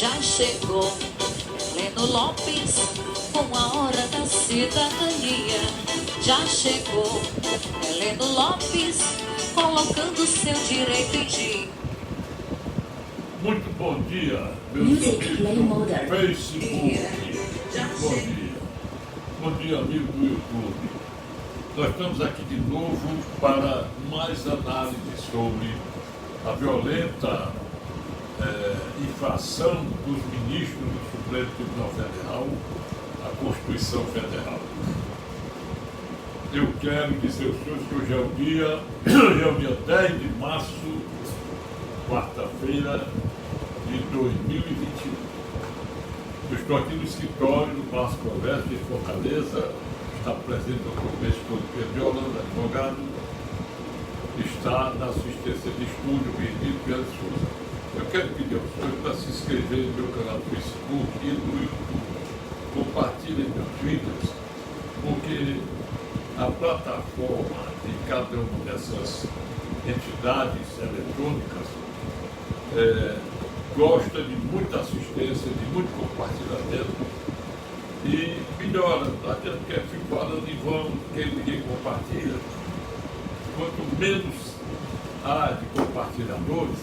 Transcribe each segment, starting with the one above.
já chegou. Heleno Lopes, com a hora da cidadania, já chegou. Heleno Lopes, colocando seu direito em dia. Muito bom dia, meus amigos do Facebook. Bom dia. Bom dia, amigo do YouTube. Nós estamos aqui de novo para mais análise sobre a violenta infração dos ministros do Supremo Tribunal Federal à Constituição Federal. Eu quero dizer aos senhores que hoje é o dia 10 de março, quarta-feira de 2021. Eu estou aqui no escritório do Palácio Progresso de Fortaleza. Está presente o professor Pedro de Holanda, advogado. Está na assistência de estúdio Benedito Pedro Souza. Eu quero pedir aos senhores para se inscreverem no meu canal do Facebook e no YouTube. Compartilhem meus vídeos, porque a plataforma de cada uma dessas entidades eletrônicas gosta de muita assistência, de muito compartilhamento e melhora. Não adianta que fique falando em vão, que ninguém compartilha. Quanto menos há de compartilhadores,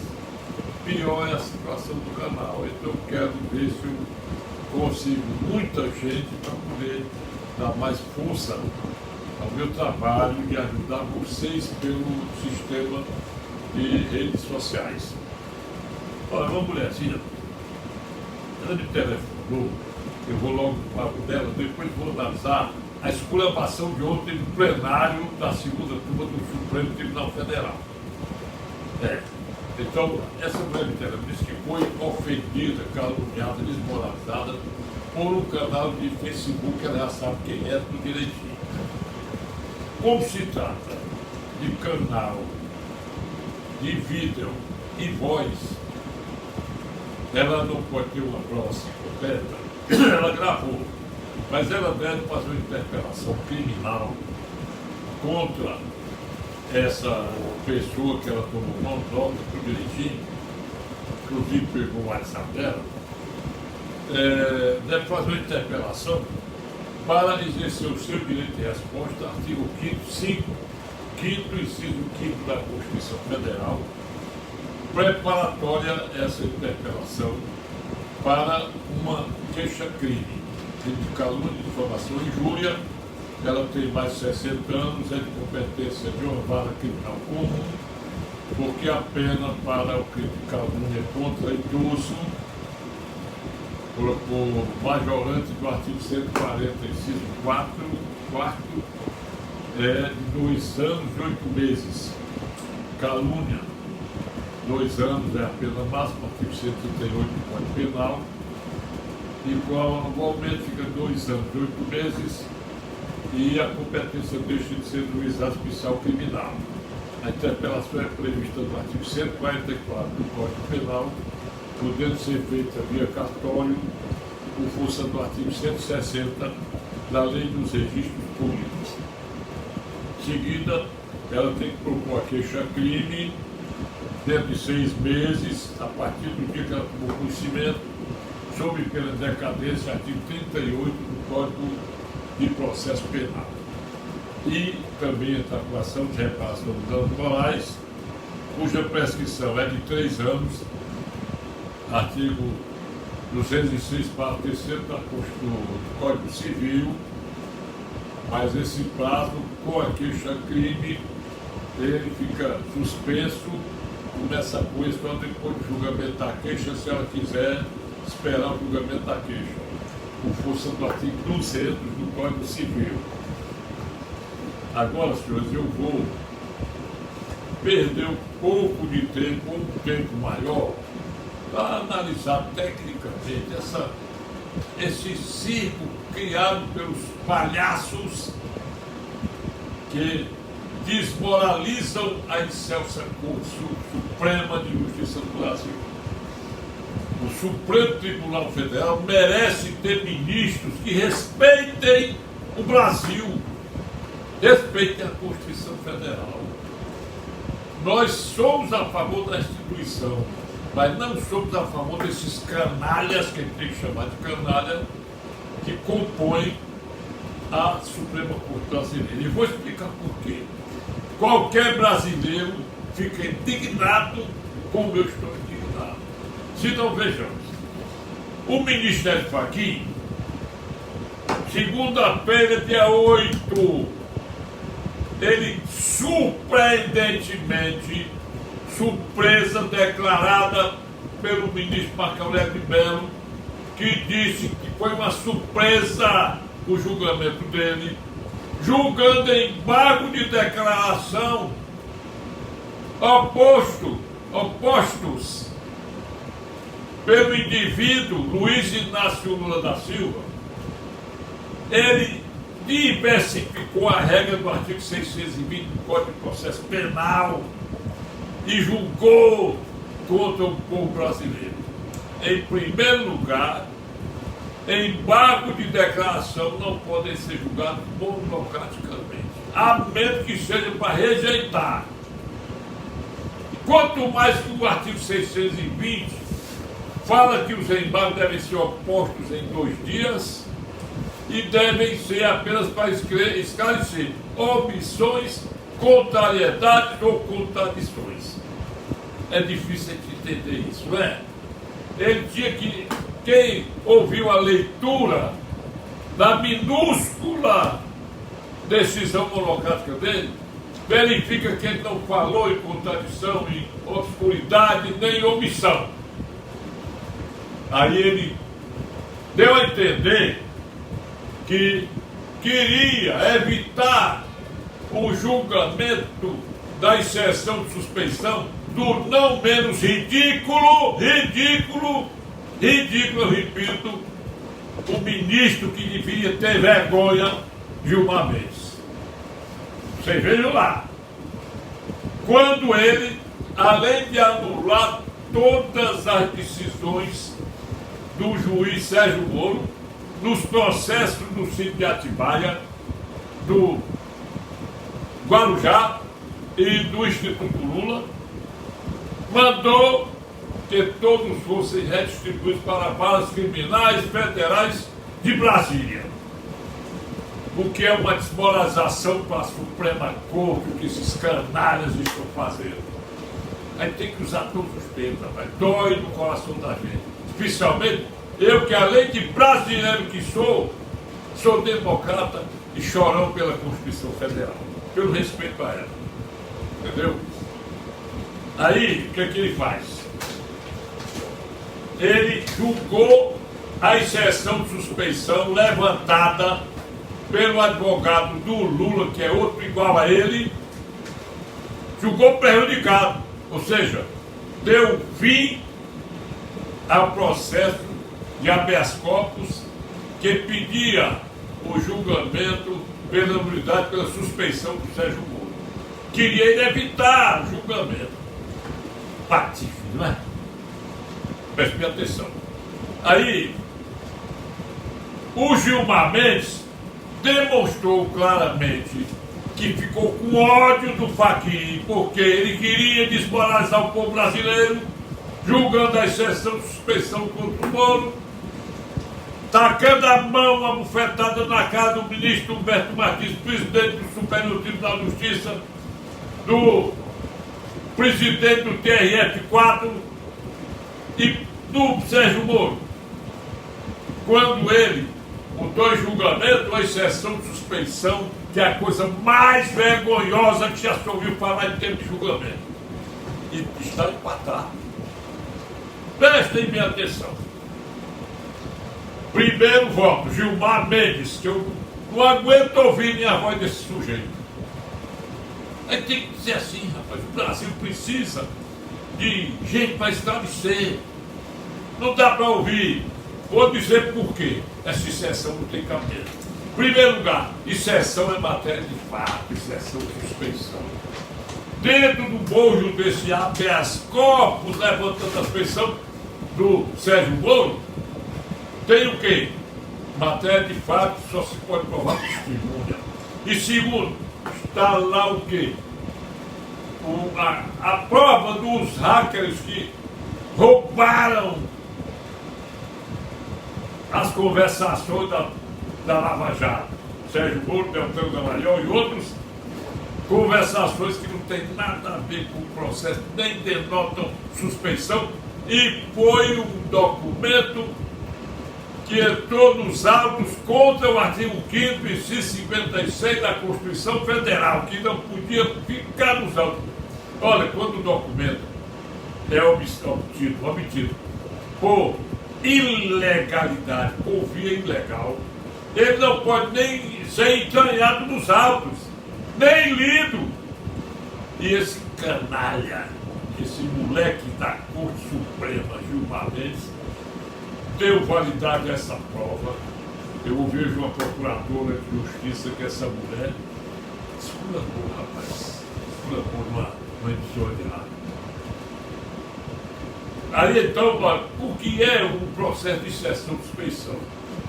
pior é a situação do canal. Então eu quero ver se eu consigo muita gente para poder dar mais força ao meu trabalho e ajudar vocês pelo sistema de redes sociais. Olha, uma mulherzinha, ela me telefonou, eu vou logo no papo dela, depois vou analisar a esculhambação de ontem no plenário da segunda turma do Supremo Tribunal Federal. Então, essa mulher me telefonou, disse que foi ofendida, caluniada, desmoralizada por um canal de Facebook, ela já sabe quem é, tudo direitinho. Como se trata de canal de vídeo e voz, ela não pode ter uma prova completa, ela gravou, mas ela deve fazer uma interpelação criminal contra essa pessoa que ela tomou mão, nota, tudo direitinho, inclusive pegou o WhatsApp dela, deve fazer uma interpelação para exercer o seu direito de resposta, artigo 5º, inciso 5º da Constituição Federal, preparatória essa interpelação para uma queixa-crime de calúnia, difamação e injúria. Ela tem mais de 60 anos, é de competência de uma vara criminal comum, porque a pena para o crime de calúnia contra idoso, por majorante do artigo 140, inciso 4º, é de 2 anos e 8 meses. Calúnia, 2 anos é a pena máxima, artigo 138 do Código Penal, igualmente fica 2 anos e 8 meses, e a competência deixa de ser do juizado especial criminal. A interpelação é prevista no artigo 144 do Código Penal, podendo ser feita via cartório, por força do artigo 160 da Lei dos Registros Públicos. Em seguida, ela tem que propor a queixa-crime dentro de 6 meses, a partir do dia que ela tomou conhecimento, sob pena de decadência, artigo 38 do Código de Processo Penal. E também a atuação de reparação de danos morais, cuja prescrição é de 3 anos, artigo 206, parágrafo 3º do Código Civil, mas esse prazo, com a queixa-crime, ele fica suspenso, começa a coisa quando depois do julgamento da queixa, se ela quiser esperar o julgamento da queixa, por força do artigo 200 do Código Civil. Agora, senhores, eu vou perder um pouco de tempo, um tempo maior, para analisar tecnicamente esse circo criado pelos palhaços que desmoralizam a excelsa Corte Suprema de Justiça do Brasil. O Supremo Tribunal Federal merece ter ministros que respeitem o Brasil, respeitem a Constituição Federal. Nós somos a favor da instituição, Mas não somos a favor desses canalhas, que a gente tem que chamar de canalha, que compõem a Suprema Corte brasileira. E vou explicar por quê. Qualquer brasileiro fica indignado como eu estou indignado. Se não, vejamos. O Ministério Fachin, segunda-feira, dia 8, ele surpreendentemente, surpresa declarada pelo ministro Marco Aurélio de Mello, que disse que foi uma surpresa o julgamento dele, julgando em embargo de declaração opostos pelo indivíduo Luiz Inácio Lula da Silva. Ele diversificou a regra do artigo 620 do Código de Processo Penal e julgou contra o povo brasileiro. Em primeiro lugar, embargo de declaração não podem ser julgados monocraticamente, a menos que seja para rejeitar. Quanto mais que o artigo 620 fala que os embargos devem ser opostos em 2 dias e devem ser apenas para esclarecer omissões, contrariedades ou contradições. É difícil de entender isso, não é? Ele tinha que... Quem ouviu a leitura da minúscula decisão monocrática dele, verifica que ele não falou em contradição, em obscuridade, nem omissão. Aí ele deu a entender que queria evitar o julgamento da exceção de suspeição do não menos ridículo, eu repito, o ministro que deveria ter vergonha, Gilmar Mendes. Vocês vejam lá, quando ele, além de anular todas as decisões do juiz Sérgio Moro, nos processos do sítio de Atibaia, do Guarujá e do Instituto Lula, mandou que todos fossem redistribuídos para varas criminais federais de Brasília. O que é uma desmoralização para a Suprema Corte, o que esses canalhas estão fazendo. Aí tem que usar todos os termos, rapaz. Dói no coração da gente. Especialmente eu, que além de brasileiro que sou democrata e chorão pela Constituição Federal, pelo respeito a ela. Entendeu? Aí, o que é que ele faz? Ele julgou a exceção de suspeição levantada pelo advogado do Lula, que é outro igual a ele, julgou prejudicado, ou seja, deu fim ao processo de habeas corpus que pedia o julgamento pela nulidade, pela suspeição do Sérgio Moro. Queria evitar o julgamento. Patife, não é? Preste atenção. Aí, o Gilmar Mendes demonstrou claramente que ficou com ódio do Fachin, porque ele queria desmoralizar o povo brasileiro, julgando a exceção de suspeição contra o Moro, tacando a mão, a bufetada na cara do ministro Humberto Martins, presidente do Superior Tribunal de Justiça, do presidente do TRF4 e do Sérgio Moro. Quando ele botou em julgamento a exceção de suspeição, que é a coisa mais vergonhosa que já se ouviu falar em termos de julgamento. E está empatado. Prestem minha atenção. Primeiro voto, Gilmar Mendes, que eu não aguento ouvir minha voz desse sujeito. Aí tem que dizer assim, rapaz, o Brasil precisa de gente para esclarecer. Não dá para ouvir. Vou dizer por quê. Essa exceção não tem cabelo. Em primeiro lugar, exceção é matéria de fato, exceção de suspeição. Dentro do bojo desse habeas corpus levantando a suspeição do Sérgio Moro, tem o quê? Matéria de fato só se pode provar com testemunha. E segundo, está lá o quê? A prova dos hackers que roubaram as conversações da Lava Jato. Sérgio Moro, Deltan Dallagnol e outros, conversações que não tem nada a ver com o processo, nem denotam suspeição, e foi um documento que entrou nos autos contra o artigo 5º, inciso 56 da Constituição Federal, que não podia ficar nos autos. Olha, quando o documento é obtido por ilegalidade, por via ilegal, ele não pode nem ser entranhado nos autos, nem lido. E esse canalha, esse moleque da Corte Suprema, Gilmar Mendes, deu validade a essa prova. Eu vejo uma procuradora de justiça que essa mulher esculambou, rapaz, esculambou numa emissora de rádio. Aí então, o que é um processo de exceção de suspeição?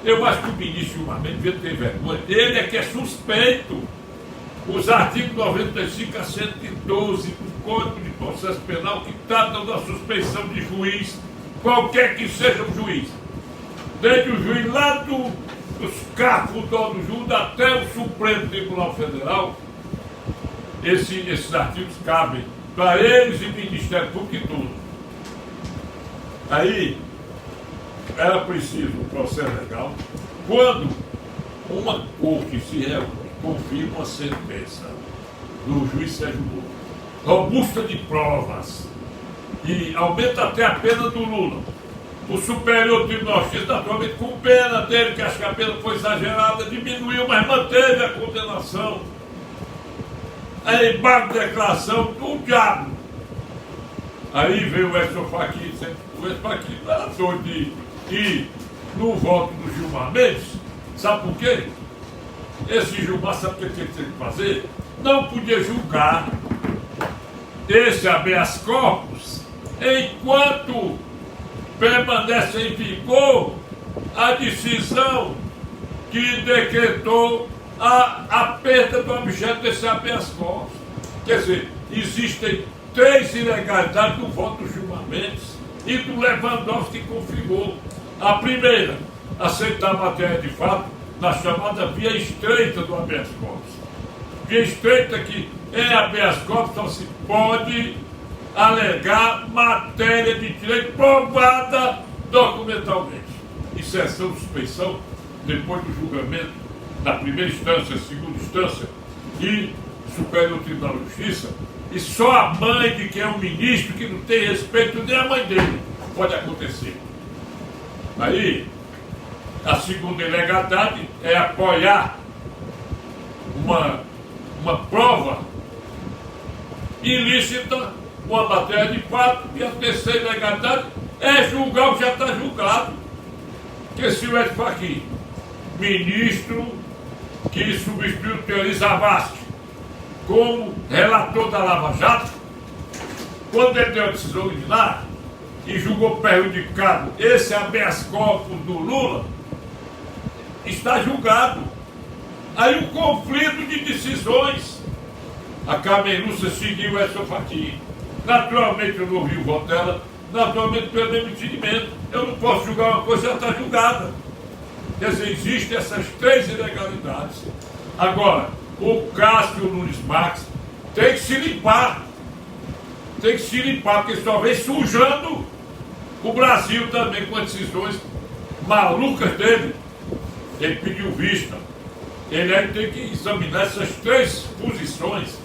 Eu acho que o ministro Gilmar Mendes devia ter vergonha. Ele é que é suspeito. Os artigos 95 a 112 do Código de Processo Penal que tratam da suspeição de juiz, qualquer que seja o juiz. Desde o juiz lá dos cargos do Júri até o Supremo Tribunal Federal, esses artigos cabem para eles e Ministério Público e tudo. Aí, era preciso um processo legal. Quando uma corte se reúne, confirma uma sentença do juiz Sérgio Moro, robusta de provas, e aumenta até a pena do Lula. O Superior Tribunal de Justiça, naturalmente, com pena dele, que acho que a pena foi exagerada, diminuiu, mas manteve a condenação. Aí, embargo de declaração do diabo. Aí veio o Edson Fachin, o Edson Fachin era doido de ir no voto do Gilmar Mendes. Sabe por quê? Esse Gilmar, sabe o que tinha que fazer? Não podia julgar esse habeas corpus enquanto permanece em vigor a decisão que decretou a perda do objeto desse habeas corpus. Quer dizer, existem 3 ilegalidades do voto do Gilmar Mendes e do Lewandowski, que confirmou. A primeira, aceitar a matéria de fato na chamada via estreita do habeas corpus. Via estreita que em habeas corpus só se pode alegar matéria de direito provada documentalmente. Exceção de suspeição, depois do julgamento da primeira instância, segunda instância e Superior Tribunal de Justiça, e só a mãe de quem é um ministro que não tem respeito nem a mãe dele pode acontecer. Aí, a segunda ilegalidade é apoiar uma prova ilícita, uma matéria de fato, e a terceira ilegalidade é julgar o que já está julgado. Que se o Edson Fachin, ministro que substituiu o Teori Zavascki como relator da Lava Jato, quando ele deu a decisão liminar e julgou prejudicado esse habeas corpus do Lula, está julgado. Aí um conflito de decisões. A Carmen Lúcia seguiu Edson Fachin. Naturalmente eu não ouvi o voto dela, naturalmente pelo meu entendimento. Eu não posso julgar uma coisa que já está julgada. Quer dizer, existem essas 3 ilegalidades. Agora, o Cássio Nunes Marques tem que se limpar. Tem que se limpar, porque só vem sujando o Brasil também com as decisões malucas dele. Ele pediu vista. Ele aí tem que examinar essas 3 posições.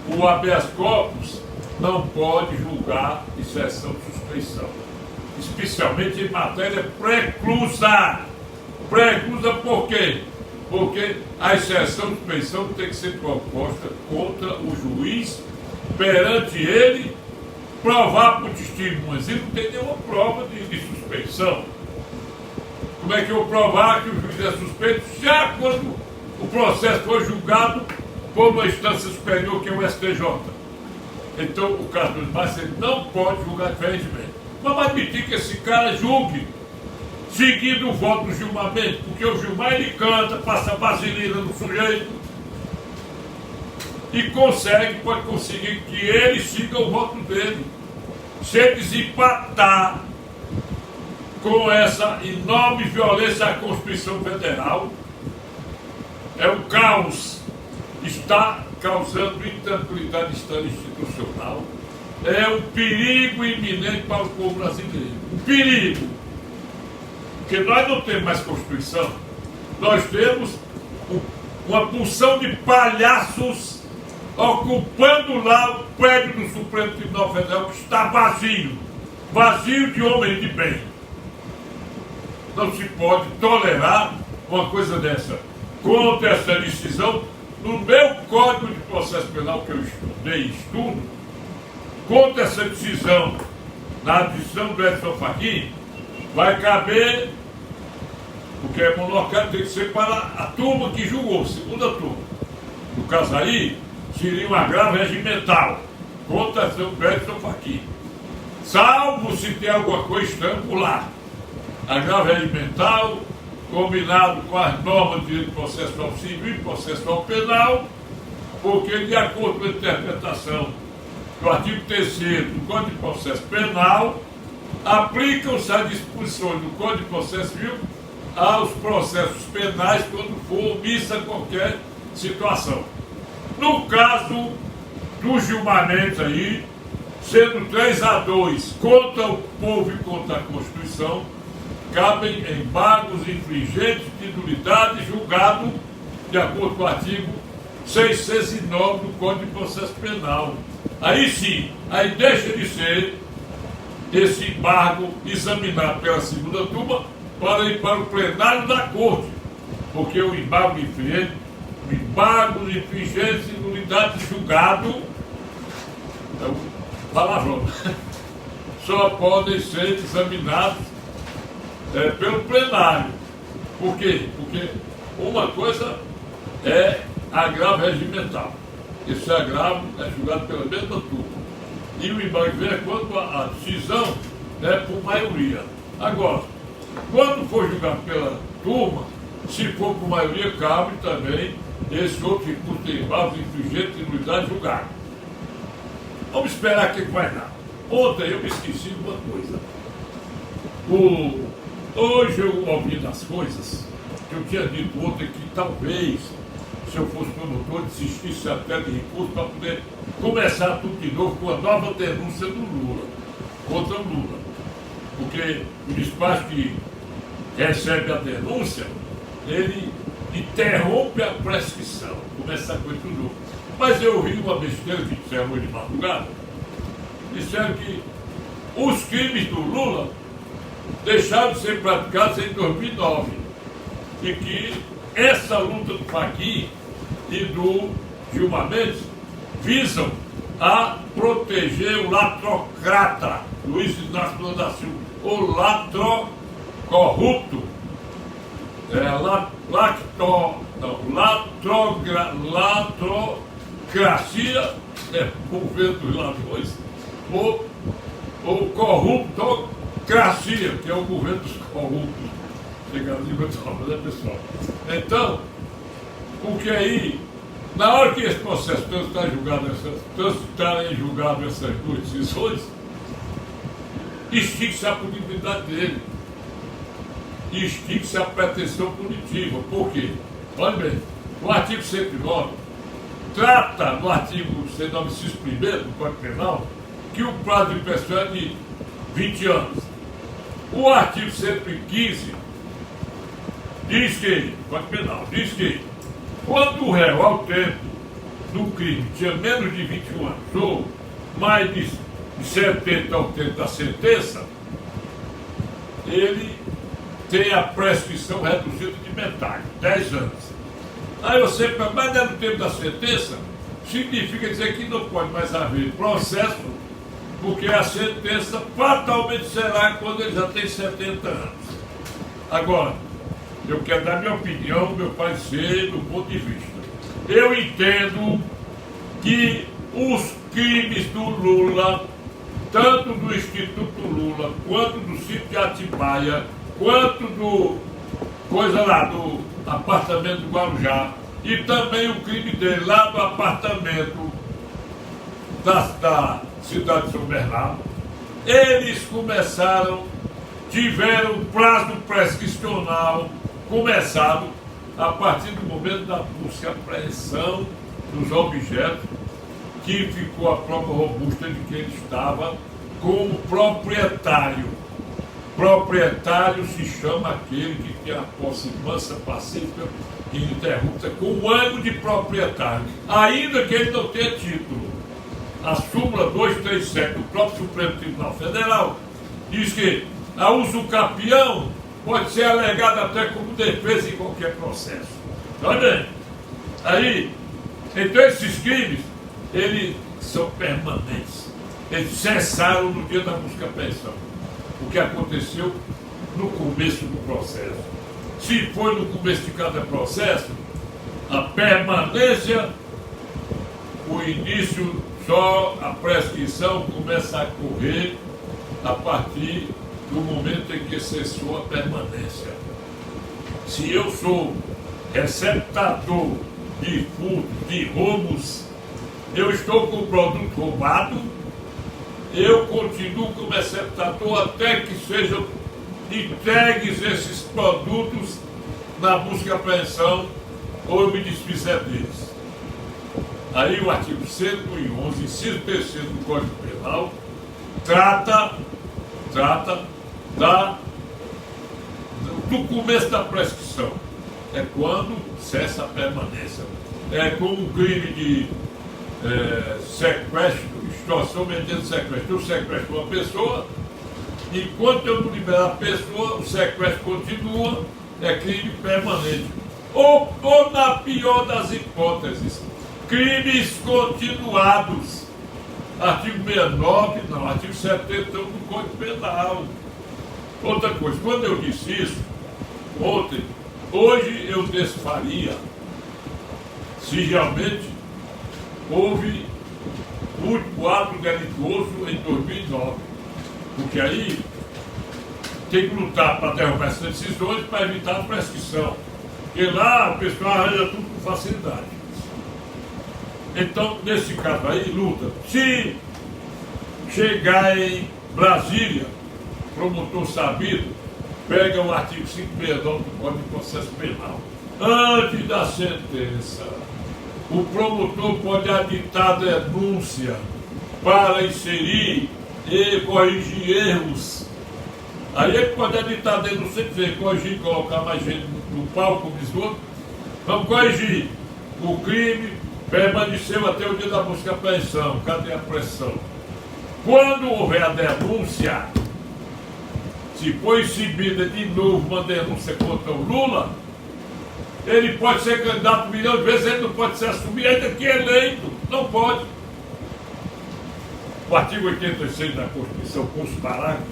O habeas corpus não pode julgar exceção de suspeição, especialmente em matéria preclusa. Preclusa por quê? Porque a exceção de suspeição tem que ser proposta contra o juiz, perante ele, provar por testemunhas. Ele não tem nenhuma prova de suspeição. Como é que eu vou provar que o juiz é suspeito já quando o processo foi julgado por uma instância superior, que é o STJ? Então, o caso do Márcio, ele não pode julgar diferentemente. Vamos admitir que esse cara julgue seguindo o voto do Gilmar Mendes, porque o Gilmar, ele canta, passa vaselina no sujeito e pode conseguir que ele siga o voto dele. se desempatar com essa enorme violência à Constituição Federal, é o caos, está causando intranquilidade institucional, é um perigo iminente para o povo brasileiro. Um perigo. Porque nós não temos mais Constituição, nós temos uma porção de palhaços ocupando lá o prédio do Supremo Tribunal Federal, que está vazio, vazio de homens de bem. Não se pode tolerar uma coisa dessa. Contra essa decisão, no meu Código de Processo Penal que eu estudei e estudo, contra essa decisão, na decisão do Edson Fachin, vai caber, porque é monocrático, tem que ser para a turma que julgou, segunda turma. No caso aí, seria um agravo regimental contra a decisão do Edson Fachin. Salvo se tem alguma coisa estranha por lá. Agravo regimental, combinado com as normas de direito processual civil e processual penal, porque, de acordo com a interpretação do artigo 3º do Código de Processo Penal, aplicam-se as disposições do Código de Processo Civil aos processos penais quando for omissa qualquer situação. No caso do Gilmar Mendes aí, sendo 3-2 contra o povo e contra a Constituição, cabem embargos infringentes de nulidade julgado de acordo com o artigo 609 do Código de Processo Penal. Aí sim, aí deixa de ser esse embargo examinado pela segunda turma para ir para o plenário da Corte, porque o embargo infringente, de nulidade julgado, é um palavrão, só podem ser examinados pelo plenário. Por quê? Porque uma coisa é agravo regimental. Esse agravo é julgado pela mesma turma. E o embargo vem quando a decisão é por maioria. Agora, quando for julgado pela turma, se for por maioria, cabe também esse outro recurso de embargo infringente de nulidade julgado. Vamos esperar o que vai dar. Ontem eu me esqueci de uma coisa. Hoje eu ouvi das coisas que eu tinha dito ontem que talvez, se eu fosse promotor, desistisse até de recurso para poder começar tudo de novo com a nova denúncia do Lula, contra o Lula. Porque o despacho que recebe a denúncia, ele interrompe a prescrição, começa a coisa tudo novo. Mas eu ouvi uma besteira que disseram hoje de madrugada, disseram que os crimes do Lula deixaram de ser praticados em 2009 e que essa luta do Fachin e do Gilmar Mendes visam a proteger o latrocrata Luiz Inácio Lula da Silva, o latrocorrupto, latrocracia, governo dos ladrões, ou corruptocracia, que é o governo dos corruptos. Né, pessoal? Então, porque aí, na hora que esse processo transitarem em julgado essas duas decisões, extingue-se a punibilidade dele, extingue-se a pretensão punitiva. Por quê? Olha bem, o artigo 109 trata, no artigo 109, inciso 1º do Código Penal, que o prazo de prescrição é de 20 anos. O artigo 115 diz que, Código Penal, diz que quando o réu, ao tempo do crime, tinha menos de 21 anos, ou mais de 70 ao tempo da sentença, ele tem a prescrição reduzida de metade, 10 anos. Aí você, mas no tempo da sentença, significa dizer que não pode mais haver processo, porque a sentença fatalmente será quando ele já tem 70 anos. Agora, eu quero dar minha opinião, meu parecer, do ponto de vista. Eu entendo que os crimes do Lula, tanto do Instituto Lula, quanto do sítio de Atibaia, quanto do apartamento do Guarujá, e também o crime dele lá do apartamento da cidade de São Bernardo, eles tiveram prazo prescricional começado a partir do momento da busca e apreensão dos objetos, que ficou a prova robusta de que ele estava como proprietário. Proprietário se chama aquele que tem a posse mansa, pacífica e ininterrupta, com o ânimo de proprietário, ainda que ele não tenha título. A súmula 237 do próprio Supremo Tribunal Federal diz que a usucapião pode ser alegada até como defesa em qualquer processo. Tá bem? Aí, então esses crimes, eles são permanentes. Eles cessaram no dia da busca e apreensão. O que aconteceu no começo do processo. Se foi no começo de cada processo, a permanência, o início, só a prescrição começa a correr a partir do momento em que cessou a permanência. Se eu sou receptador de furtos, de roubos, eu estou com o produto roubado, eu continuo como receptador até que sejam entregues esses produtos na busca e apreensão ou eu me desfizer deles. Aí o artigo 111, inciso 3º do Código Penal, trata do começo da prescrição. É quando cessa a permanência. É como um crime de sequestro, extorsão mediante sequestro. Eu sequestro uma pessoa, enquanto eu não liberar a pessoa, o sequestro continua, é crime permanente. Ou na pior das hipóteses, crimes continuados. Artigo 69, não, artigo 71 do Código Penal. Outra coisa, quando eu disse isso, hoje eu desfaria se realmente houve o último ato delituoso em 2009. Porque aí tem que lutar para derrubar essas decisões para evitar a prescrição. Porque lá o pessoal arranja tudo com facilidade. Então, nesse caso aí, luta. Se chegar em Brasília, promotor sabido, pega o artigo 569 do Código de Processo Penal. Antes da sentença, o promotor pode aditar denúncia para inserir e corrigir erros. Aí ele pode aditar denúncia e dizer, corrigir, colocar mais gente no palco, como diz o outro. Vamos corrigir. O crime permaneceu até o dia da busca e apreensão. Cadê a pressão? Quando houver a denúncia, se for exibida de novo uma denúncia contra o Lula, ele pode ser candidato 1 milhão de vezes, ele não pode se assumir ainda que eleito. Não pode. O artigo 86 da Constituição, com os parágrafos,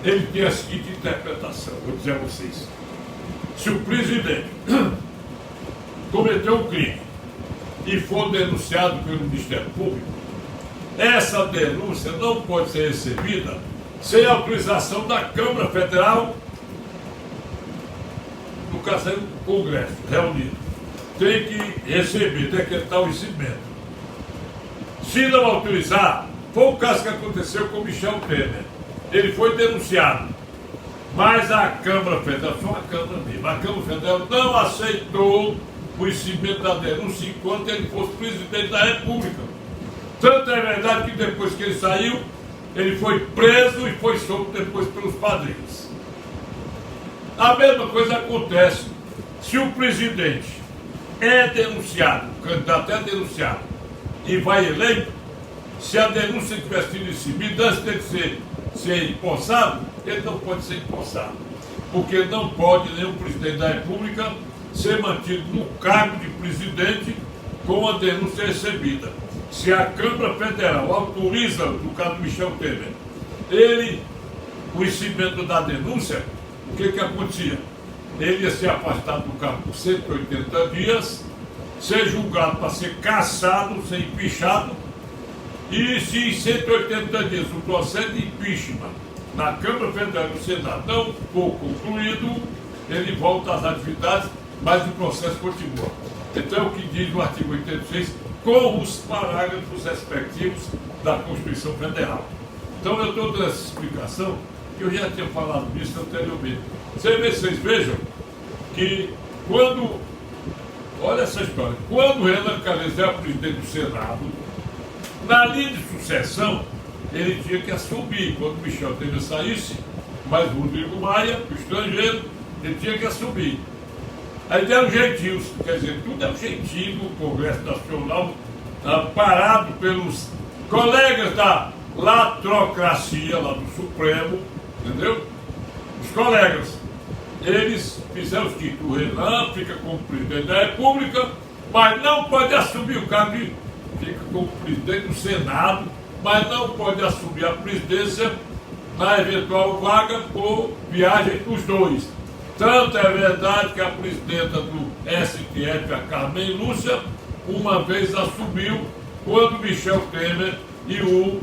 ele tem a seguinte interpretação, vou dizer a vocês. Se o presidente cometeu um crime e for denunciado pelo Ministério Público, essa denúncia não pode ser recebida sem autorização da Câmara Federal, no caso aí do Congresso reunido. Tem que receber, decretar o recebimento. Se não autorizar, foi o caso que aconteceu com o Michel Temer. Ele foi denunciado, mas a Câmara Federal, só a Câmara mesmo, a Câmara Federal não aceitou o recebimento da denúncia enquanto ele fosse presidente da República. Tanto é verdade que depois que ele saiu, ele foi preso e foi solto depois pelos padrinhos. A mesma coisa acontece se o presidente é denunciado, o candidato é denunciado e vai eleito. Se a denúncia tiver sido recebida antes de ser empossado, ele não pode ser empossado, porque não pode nenhum presidente da República ser mantido no cargo de presidente com a denúncia recebida. Se a Câmara Federal autoriza, no caso do Michel Temer, o recebimento da denúncia, o que acontecia? Ele ia ser afastado do cargo por 180 dias, ser julgado para ser cassado, ser empichado, e se em 180 dias o processo de impeachment na Câmara Federal e no Senado não for concluído, ele volta às atividades, mas o processo continua. Então é o que diz o artigo 86, com os parágrafos respectivos da Constituição Federal. Então eu estou dando essa explicação, que eu já tinha falado disso anteriormente. Vocês vejam que quando, olha essa história, quando o Renan Calheiros era presidente do Senado, na linha de sucessão, ele tinha que assumir. Quando Michel Temer saísse, mas o Rodrigo Maia, o estrangeiro, ele tinha que assumir. Aí deram jeitinhos, quer dizer, tudo é um jeitinho no Congresso Nacional, parado pelos colegas da latrocracia lá do Supremo, entendeu? Os colegas, eles fizeram o seguinte: o Renan fica como presidente da República, mas não pode assumir o cargo de, fica como presidente do Senado, mas não pode assumir a presidência na eventual vaga por viagem dos dois. Tanto é verdade que a presidenta do STF, a Carmen Lúcia, uma vez assumiu quando Michel Temer e o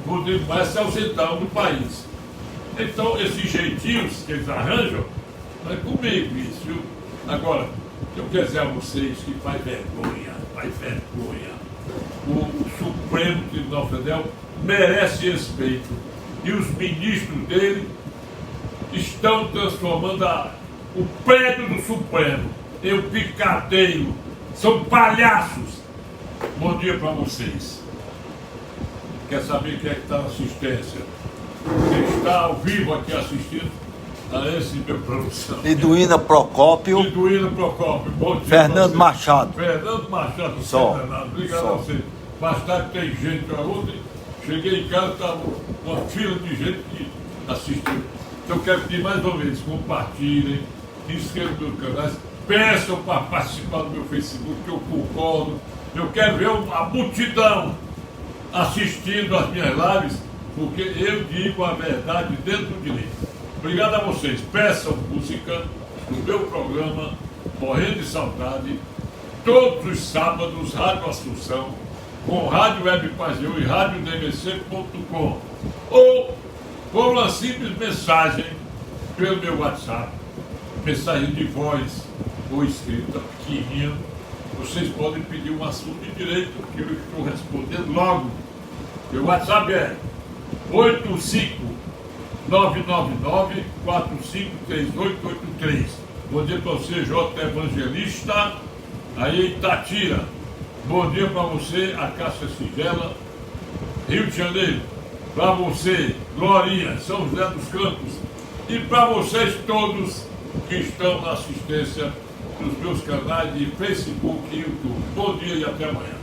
Rodrigo Maia se ausentaram do país. Então, esses jeitinhos que eles arranjam, não é comigo isso, viu? Agora, eu quero dizer a vocês que faz vergonha. O Supremo Tribunal Federal merece respeito. E os ministros dele estão transformando o prédio do Supremo em um picadeiro. São palhaços. Bom dia para vocês. Quer saber quem é que está na assistência? Quem está ao vivo aqui assistindo a esse meu produção? Liduína Procópio. Liduína Procópio. Bom dia. Fernando Machado. Fernando Machado. Só. Obrigado Só. a você. Mais tarde tem gente para ontem. Cheguei em casa, estava uma fila de gente que assistiu. Então eu quero pedir mais uma vez, compartilhem, inscrevam no canal, peçam para participar do meu Facebook, que eu concordo. Eu quero ver a multidão assistindo as minhas lives, porque eu digo a verdade dentro do direito. Obrigado a vocês. Peçam música no meu programa, Morrendo de Saudade, todos os sábados, Rádio Assunção, com Rádio Web Pazeu e RádioDMC.com, ou por uma simples mensagem pelo meu WhatsApp, mensagem de voz ou escrita pequenininha. Vocês podem pedir um assunto de direito que eu estou respondendo logo. Meu WhatsApp é 85999453883. Bom dia para você, J. Evangelista, aí em Itatira. Bom dia para você, a Cássia Sigela, Rio de Janeiro. Para você, Glorinha, São José dos Campos. E para vocês todos que estão na assistência dos meus canais de Facebook e YouTube. Bom dia e até amanhã.